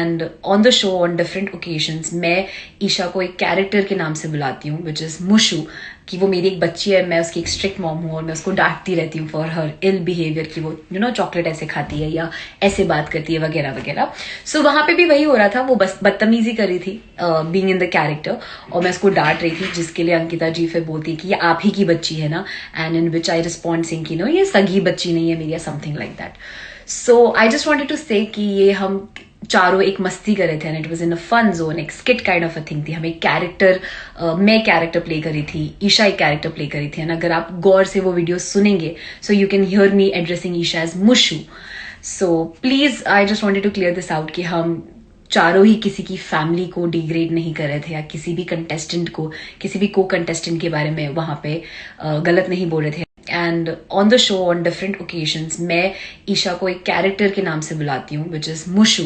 And on the show on different occasions मैं ईशा को एक कैरेक्टर के नाम से बुलाती हूँ विच इज मुशु, कि वो मेरी एक बच्ची है, मैं उसकी एक स्ट्रिक्ट मॉम हूँ और मैं उसको डांटती रहती हूँ फॉर हर इल बिहेवियर, कि वो चॉकलेट ऐसे खाती है या ऐसे बात करती है वगैरह वगैरह। सो वहां पे भी वही हो रहा था, वो बस बदतमीजी कर रही थी बीइंग इन द कैरेक्टर, और मैं उसको डांट रही थी, जिसके लिए अंकिता जी फिर बोलती कि ये आप ही की बच्ची है ना, and in which I respond सिंग कि नो ये सगी बच्ची नहीं है मेरी या something like that. So I just wanted to say कि ये हम चारों एक मस्ती कर रहे थे and it was in a fun zone, एक skit kind of a thing थी। हम एक कैरेक्टर मैं कैरेक्टर प्ले करी थी, ईशा एक कैरेक्टर प्ले करी थी, एंड अगर आप गौर से वो वीडियो सुनेंगे so you can hear me addressing Isha as Mushu. So please I just wanted to clear this out कि हम चारों ही किसी की फैमिली को डिग्रेड नहीं कर रहे थे या किसी भी कंटेस्टेंट को, किसी भी को कंटेस्टेंट के बारे में वहां पे गलत नहीं बोल रहे थे। And on the show on different occasions मैं ईशा को एक कैरेक्टर के नाम से बुलाती हूँ विच इज मुशु,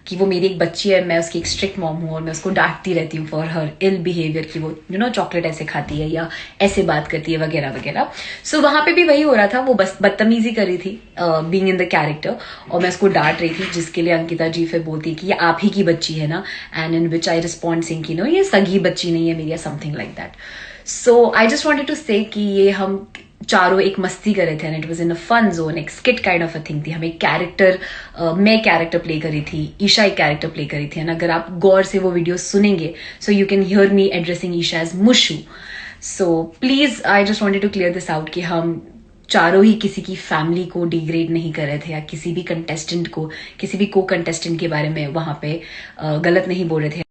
कि वो मेरी एक बच्ची है, मैं उसकी एक स्ट्रिक्ट मॉम हूँ और मैं उसको डांटती रहती हूँ फॉर हर इल बिहेवियर, कि वो चॉकलेट ऐसे खाती है या ऐसे बात करती है वगैरह वगैरह। सो वहां पे भी वही हो रहा था, वो बस बदतमीजी कर रही थी बीइंग इन द कैरेक्टर, और मैं उसको डांट रही थी, जिसके लिए अंकिता जी फिर बोलती कि ये आप ही की बच्ची है ना, and in which I respond सिंग कि नो ये सगी बच्ची नहीं है मेरी या something like that. So I just wanted to say कि ये हम चारों एक मस्ती कर रहे थे and it was in a fun zone, एक skit kind of a thing थी। हम एक कैरेक्टर मैं कैरेक्टर प्ले करी थी, ईशा एक कैरेक्टर प्ले करी थी, एंड अगर आप गौर से वो वीडियो सुनेंगे so you can hear me addressing Isha as Mushu. So please I just wanted to clear this out कि हम चारों ही किसी की फैमिली को डिग्रेड नहीं कर रहे थे या किसी भी कंटेस्टेंट को, किसी भी को कंटेस्टेंट के बारे में वहां पे गलत नहीं बोल रहे थे।